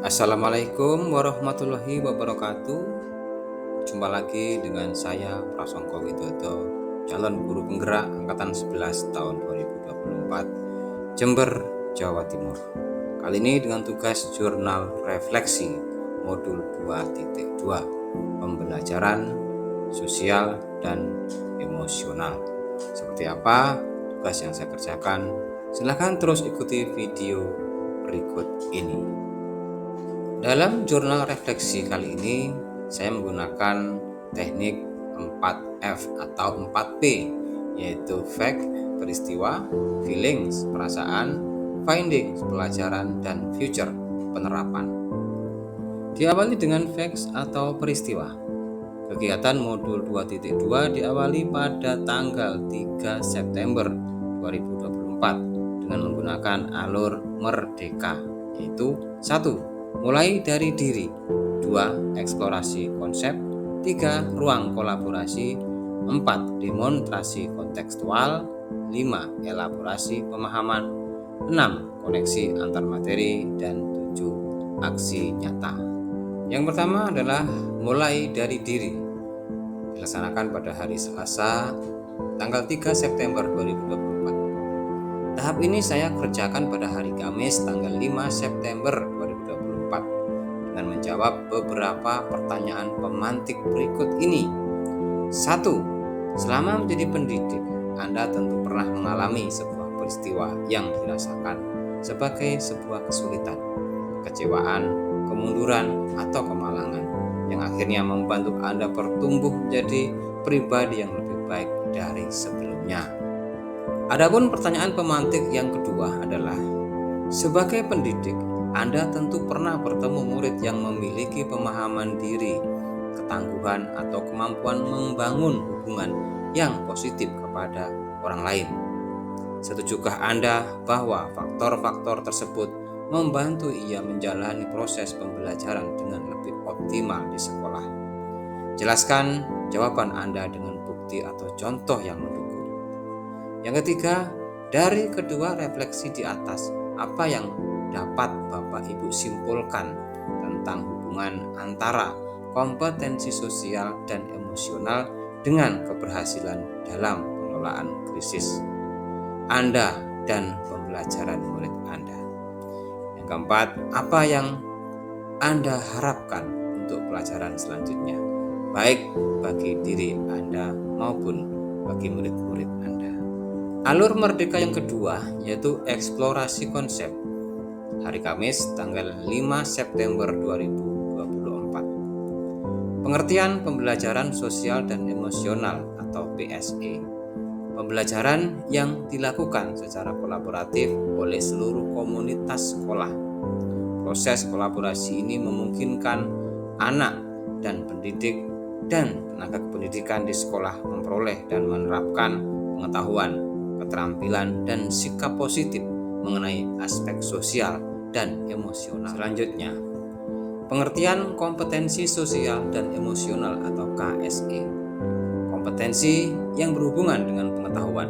Assalamualaikum warahmatullahi wabarakatuh. Jumpa lagi dengan saya Prasongko Widodo, calon guru penggerak angkatan 11 tahun 2024, Jember, Jawa Timur. Kali ini dengan tugas jurnal refleksi modul 2.2, pembelajaran sosial dan emosional. Seperti apa tugas yang saya kerjakan? Silahkan terus ikuti video berikut ini. Dalam jurnal refleksi kali ini, saya menggunakan teknik 4F atau 4P, yaitu fact, peristiwa, feelings, perasaan, findings, pelajaran, dan future, penerapan. Diawali dengan facts atau peristiwa. Kegiatan modul 2.2 diawali pada tanggal 3 September 2024 dengan menggunakan alur merdeka, yaitu 1. Mulai dari diri, 2. Eksplorasi konsep, 3. Ruang kolaborasi, 4. Demonstrasi kontekstual, 5. Elaborasi pemahaman, 6. Koneksi antar materi, dan 7. Aksi nyata. Yang pertama adalah mulai dari diri, dilaksanakan pada hari Selasa, tanggal 3 September 2024. Tahap ini saya kerjakan pada hari Kamis, tanggal 5 September 2024. Dengan menjawab beberapa pertanyaan pemantik berikut ini. 1. Selama menjadi pendidik, Anda tentu pernah mengalami sebuah peristiwa yang dirasakan sebagai sebuah kesulitan, kekecewaan, kemunduran, atau kemalangan yang akhirnya membantu Anda bertumbuh menjadi pribadi yang lebih baik dari sebelumnya. Adapun pertanyaan pemantik yang kedua adalah, sebagai pendidik, Anda tentu pernah bertemu murid yang memiliki pemahaman diri, ketangguhan, atau kemampuan membangun hubungan yang positif kepada orang lain. Setujukah Anda bahwa faktor-faktor tersebut membantu ia menjalani proses pembelajaran dengan lebih optimal di sekolah? Jelaskan jawaban Anda dengan bukti atau contoh yang mendukung. Yang ketiga, dari kedua refleksi di atas, apa yang dapat Bapak Ibu simpulkan tentang hubungan antara kompetensi sosial dan emosional dengan keberhasilan dalam pengelolaan krisis Anda dan pembelajaran murid Anda? Yang keempat, apa yang Anda harapkan untuk pelajaran selanjutnya, baik bagi diri Anda maupun bagi murid-murid Anda? Alur merdeka yang kedua yaitu eksplorasi konsep, hari Kamis tanggal 5 September 2024. Pengertian pembelajaran sosial dan emosional atau PSE. Pembelajaran yang dilakukan secara kolaboratif oleh seluruh komunitas sekolah. Proses kolaborasi ini memungkinkan anak dan pendidik dan tenaga kependidikan di sekolah memperoleh dan menerapkan pengetahuan, keterampilan, dan sikap positif mengenai aspek sosial dan emosional. Selanjutnya, pengertian kompetensi sosial dan emosional atau KSE. Kompetensi yang berhubungan dengan pengetahuan,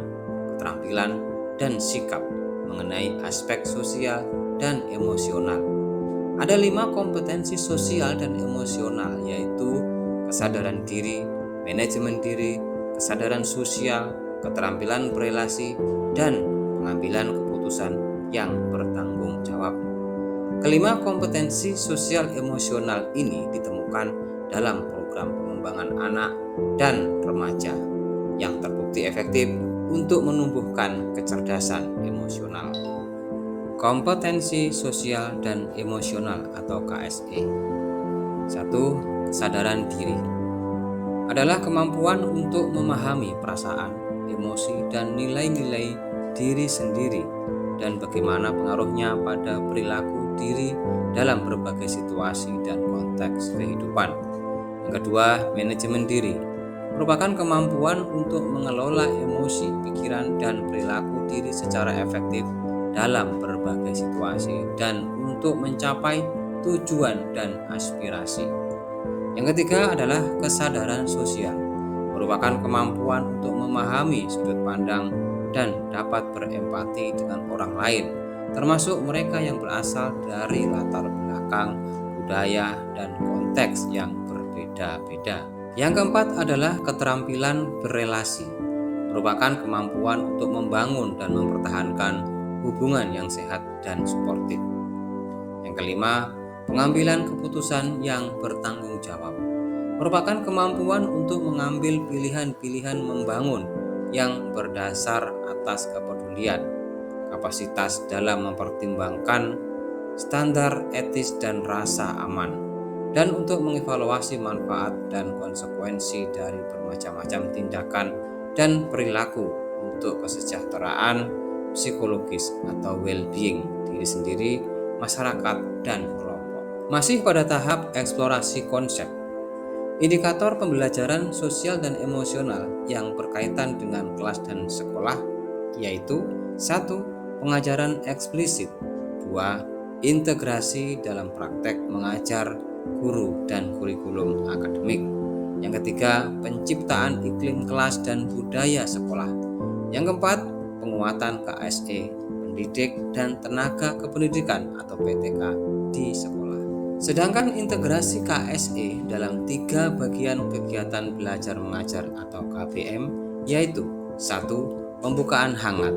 keterampilan, dan sikap mengenai aspek sosial dan emosional. Ada 5 kompetensi sosial dan emosional, yaitu kesadaran diri, manajemen diri, kesadaran sosial, keterampilan berelasi, dan pengambilan keputusan yang bertanggung jawab. Kelima kompetensi sosial emosional ini ditemukan dalam program pengembangan anak dan remaja yang terbukti efektif untuk menumbuhkan kecerdasan emosional. Kompetensi sosial dan emosional atau KSE. 1. Kesadaran diri adalah kemampuan untuk memahami perasaan, emosi, dan nilai-nilai diri sendiri dan bagaimana pengaruhnya pada perilaku diri dalam berbagai situasi dan konteks kehidupan. Yang kedua, manajemen diri merupakan kemampuan untuk mengelola emosi, pikiran, dan perilaku diri secara efektif dalam berbagai situasi dan untuk mencapai tujuan dan aspirasi. Yang ketiga adalah kesadaran sosial, merupakan kemampuan untuk memahami sudut pandang dan dapat berempati dengan orang lain termasuk mereka yang berasal dari latar belakang, budaya, dan konteks yang berbeda-beda. Yang keempat adalah keterampilan berelasi, merupakan kemampuan untuk membangun dan mempertahankan hubungan yang sehat dan suportif. Yang kelima, pengambilan keputusan yang bertanggung jawab, merupakan kemampuan untuk mengambil pilihan-pilihan membangun yang berdasar atas kepedulian, kapasitas dalam mempertimbangkan standar etis dan rasa aman, dan untuk mengevaluasi manfaat dan konsekuensi dari bermacam-macam tindakan dan perilaku untuk kesejahteraan psikologis atau well-being diri sendiri, masyarakat, dan kelompok. Masih pada tahap eksplorasi konsep, indikator pembelajaran sosial dan emosional yang berkaitan dengan kelas dan sekolah yaitu 1. Pengajaran eksplisit, 2. Integrasi dalam praktek mengajar guru dan kurikulum akademik, yang ketiga penciptaan iklim kelas dan budaya sekolah, yang keempat penguatan KSE, pendidik dan tenaga kependidikan atau PTK di sekolah. Sedangkan integrasi KSE dalam 3 bagian kegiatan belajar mengajar atau KBM yaitu 1. Pembukaan hangat,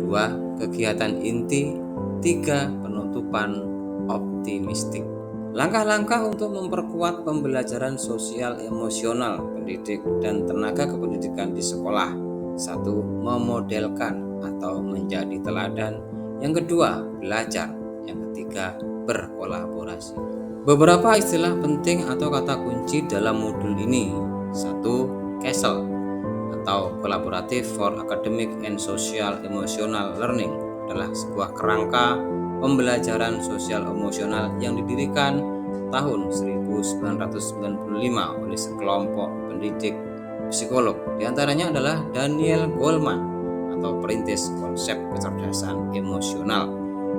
2. Kegiatan inti, 3. Penutupan optimistik. Langkah-langkah untuk memperkuat pembelajaran sosial emosional pendidik dan tenaga kependidikan di sekolah. 1. Memodelkan atau menjadi teladan. Yang kedua, belajar. Yang ketiga, berkolaborasi. Beberapa istilah penting atau kata kunci dalam modul ini. 1. CASEL atau Collaborative for Academic and Social Emotional Learning adalah sebuah kerangka pembelajaran sosial emosional yang didirikan tahun 1995 oleh sekelompok pendidik psikolog. Di antaranya adalah Daniel Goleman atau perintis konsep kecerdasan emosional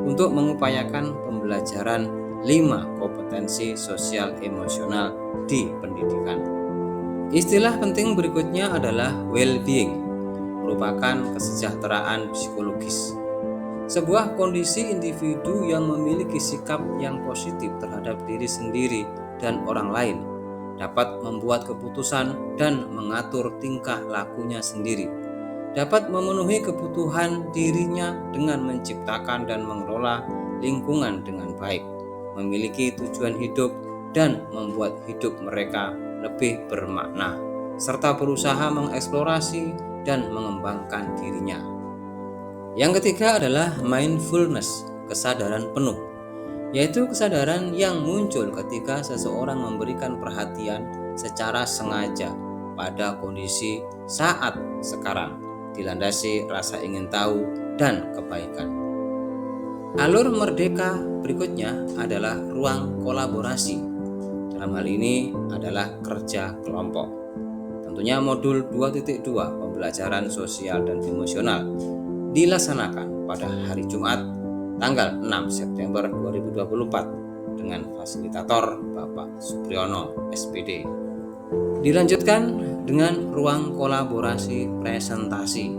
untuk mengupayakan pembelajaran 5 kompetensi sosial emosional di pendidikan. Istilah penting berikutnya adalah well-being, merupakan kesejahteraan psikologis. Sebuah kondisi individu yang memiliki sikap yang positif terhadap diri sendiri dan orang lain, dapat membuat keputusan dan mengatur tingkah lakunya sendiri, dapat memenuhi kebutuhan dirinya dengan menciptakan dan mengelola lingkungan dengan baik, memiliki tujuan hidup dan membuat hidup mereka lebih bermakna, serta berusaha mengeksplorasi dan mengembangkan dirinya. Yang ketiga adalah mindfulness, kesadaran penuh, yaitu kesadaran yang muncul ketika seseorang memberikan perhatian secara sengaja pada kondisi saat sekarang, dilandasi rasa ingin tahu dan kebaikan. Alur merdeka berikutnya adalah ruang kolaborasi. Dalam hal ini adalah kerja kelompok. Tentunya modul 2.2 pembelajaran sosial dan emosional dilaksanakan pada hari Jumat tanggal 6 September 2024 dengan fasilitator Bapak Supriyono SPD. Dilanjutkan dengan ruang kolaborasi presentasi.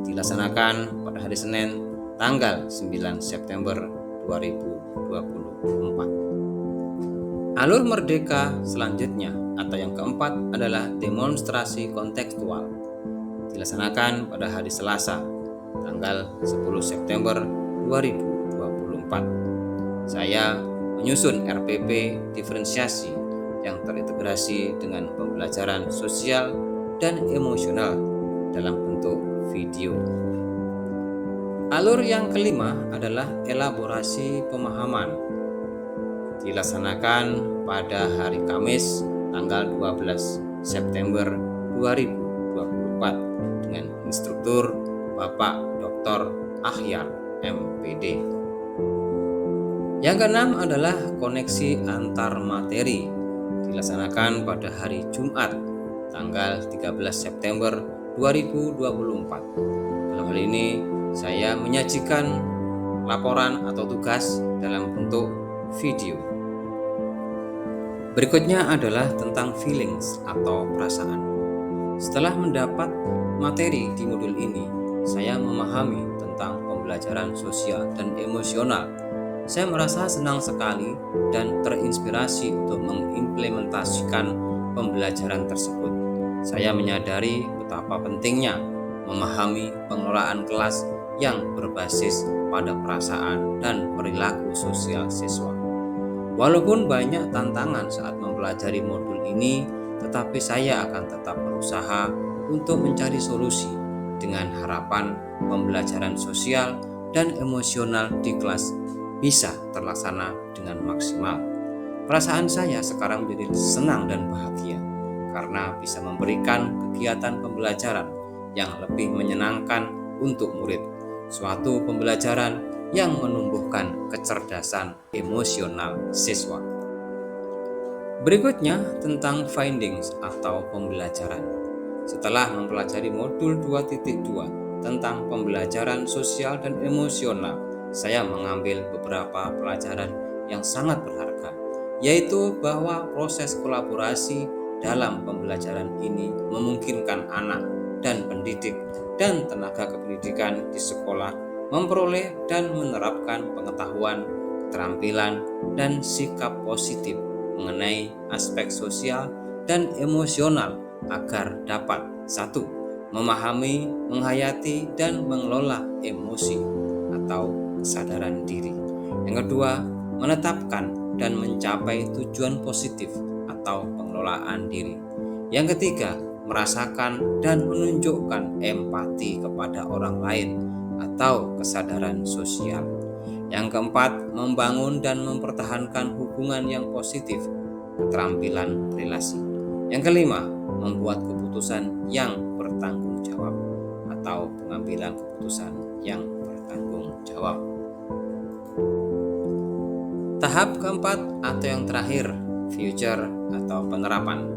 Dilaksanakan pada hari Senin tanggal 9 September 2024. Alur merdeka selanjutnya atau yang keempat adalah demonstrasi kontekstual. Dilaksanakan pada hari Selasa tanggal 10 September 2024. Saya menyusun RPP diferensiasi yang terintegrasi dengan pembelajaran sosial dan emosional dalam bentuk video. Alur yang kelima adalah elaborasi pemahaman. Dilaksanakan pada hari Kamis tanggal 12 September 2024 dengan instruktur Bapak Dr. Ahyar MPD. Yang keenam adalah koneksi antar materi. Dilaksanakan pada hari Jumat tanggal 13 September 2024. Dalam hal ini saya menyajikan laporan atau tugas dalam bentuk video. Berikutnya adalah tentang feelings atau perasaan. Setelah mendapat materi di modul ini, saya memahami tentang pembelajaran pembelajaran sosial dan emosional. Saya merasa senang sekali dan terinspirasi untuk mengimplementasikan pembelajaran tersebut. Saya menyadari betapa pentingnya memahami pengelolaan kelas yang berbasis pada perasaan dan perilaku sosial siswa. Walaupun banyak tantangan saat mempelajari modul ini, tetapi saya akan tetap berusaha untuk mencari solusi dengan harapan pembelajaran sosial dan emosional di kelas bisa terlaksana dengan maksimal. Perasaan saya sekarang menjadi senang dan bahagia karena bisa memberikan kegiatan pembelajaran yang lebih menyenangkan untuk murid, suatu pembelajaran yang menumbuhkan kecerdasan emosional siswa. Berikutnya tentang findings atau pembelajaran. Setelah mempelajari modul 2.2 tentang pembelajaran sosial dan emosional, saya mengambil beberapa pelajaran yang sangat berharga, yaitu bahwa proses kolaborasi dalam pembelajaran ini memungkinkan anak dan pendidik dan tenaga kependidikan di sekolah memperoleh dan menerapkan pengetahuan, keterampilan, dan sikap positif mengenai aspek sosial dan emosional agar dapat 1. Memahami, menghayati, dan mengelola emosi atau kesadaran diri. Yang kedua, menetapkan dan mencapai tujuan positif atau pengelolaan diri. Yang ketiga, merasakan dan menunjukkan empati kepada orang lain atau kesadaran sosial. Yang keempat, membangun dan mempertahankan hubungan yang positif, keterampilan relasi. Yang kelima, membuat keputusan yang bertanggung jawab atau pengambilan keputusan yang bertanggung jawab. Tahap keempat atau yang terakhir, future atau penerapan.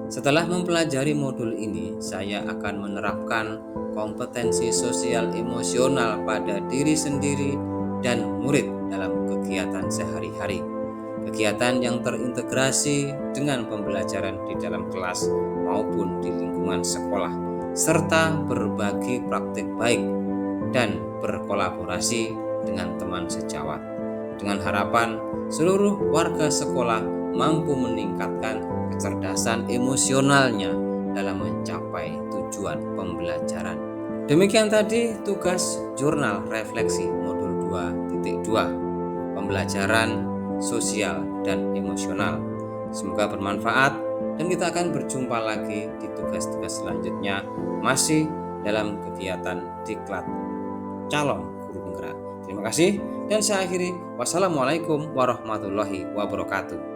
Setelah mempelajari modul ini, saya akan menerapkan kompetensi sosial emosional pada diri sendiri dan murid dalam kegiatan sehari-hari. Kegiatan yang terintegrasi dengan pembelajaran di dalam kelas maupun di lingkungan sekolah, serta berbagi praktik baik dan berkolaborasi dengan teman sejawat. Dengan harapan seluruh warga sekolah mampu meningkatkan kecerdasan emosionalnya dalam mencapai tujuan pembelajaran. Demikian tadi tugas jurnal refleksi modul 2.2 pembelajaran sosial dan emosional. Semoga bermanfaat dan kita akan berjumpa lagi di tugas-tugas selanjutnya masih dalam kegiatan Diklat Calon Guru Penggerak. Terima kasih dan saya akhiri. Wassalamualaikum warahmatullahi wabarakatuh.